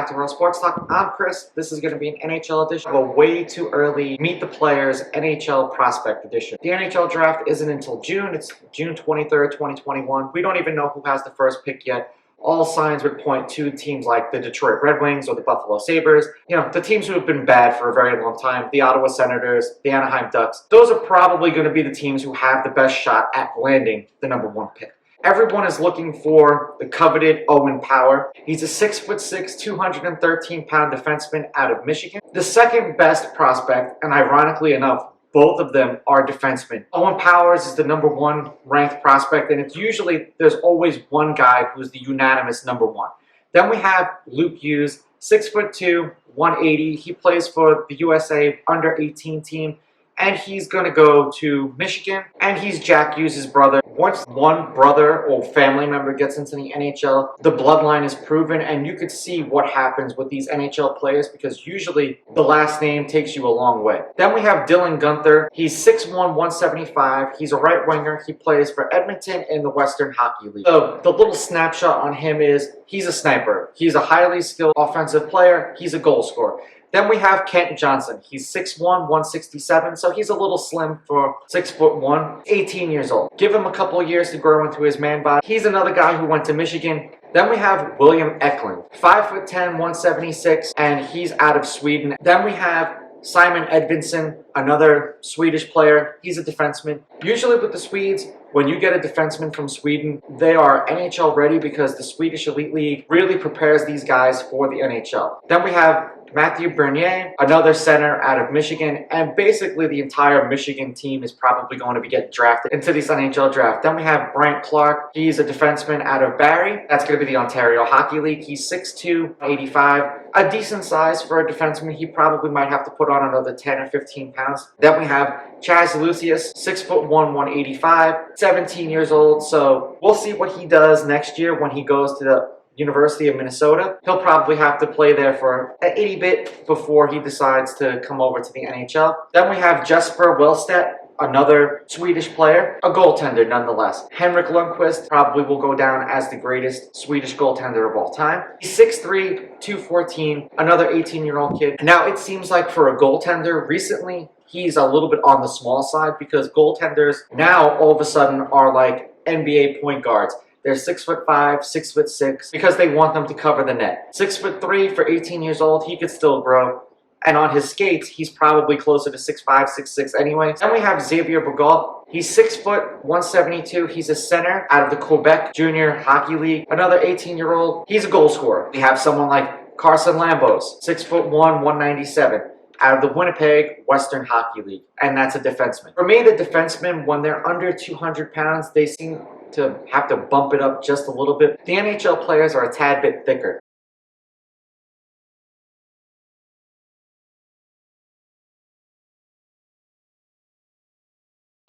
back to World Sports Talk. I'm Chris. This is going to be an NHL edition of a way too early Meet the Players NHL Prospect edition. The NHL Draft isn't until June. It's June 23rd, 2021. We don't even know who has the first pick yet. All signs would point to teams like the Detroit Red Wings or the Buffalo Sabres. You know, the teams who have been bad for a very long time. The Ottawa Senators, the Anaheim Ducks. Those are probably going to be the teams who have the best shot at landing the #1 pick. Everyone is looking for the coveted Owen Power. He's a 6'6", 213-pound defenseman out of Michigan. The second best prospect, and ironically enough, both of them are defensemen. Owen Powers is the #1 ranked prospect, and it's usually, there's always one guy who's the unanimous #1. Then we have Luke Hughes, 6'2", 180. He plays for the USA under-18 team, and he's going to go to Michigan, and he's Jack Hughes' brother. Once one brother or family member gets into the NHL, the bloodline is proven, and you could see what happens with these NHL players because usually the last name takes you a long way. Then we have Dylan Gunther. He's 6'1", 175. He's a right winger. He plays for Edmonton in the Western Hockey League. So the little snapshot on him is he's a sniper. He's a highly skilled offensive player. He's a goal scorer. Then we have Kent Johnson. He's 6'1", 167, so he's a little slim for 6'1", 18 years old. Give him a couple of years to grow into his man body. He's another guy who went to Michigan. Then we have William Eklund, 5'10", 176, and he's out of Sweden. Then we have Simon Edvinsson, another Swedish player. He's a defenseman. Usually with the Swedes, when you get a defenseman from Sweden, they are NHL ready because the Swedish Elite League really prepares these guys for the NHL. Then we have Matthew Bernier, another center out of Michigan, and basically the entire Michigan team is probably going to be getting drafted into this NHL draft. Then we have Brant Clark. He's a defenseman out of Barrie. That's going to be the Ontario Hockey League. He's 6'2", 85. A decent size for a defenseman. He probably might have to put on another 10 or 15 pounds. Then we have Chaz Lucius, 6'1", 185, 17 years old. So we'll see what he does next year when he goes to the University of Minnesota. He'll probably have to play there for an itty bit before he decides to come over to the NHL. Then we have Jesper Wilstad, another Swedish player, a goaltender nonetheless. Henrik Lundqvist probably will go down as the greatest Swedish goaltender of all time. He's 6'3", 214, another 18-year-old kid. Now it seems like for a goaltender recently, he's a little bit on the small side because goaltenders now all of a sudden are like NBA point guards. They're 6'5", 6'6", because they want them to cover the net. 6'3" for 18 years old, he could still grow. And on his skates, he's probably closer to 6'5", 6'6" anyway. Then we have Xavier Bergal. He's 6', 172. He's a center out of the Quebec Junior Hockey League. Another 18-year-old. He's a goal scorer. We have someone like Carson Lambos, 6'1", 197. Out of the Winnipeg Western Hockey League, and that's a defenseman. For me, the defensemen, when they're under 200 pounds, they seem to have to bump it up just a little bit. The NHL players are a tad bit thicker.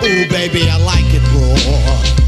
Ooh, baby, I like it raw.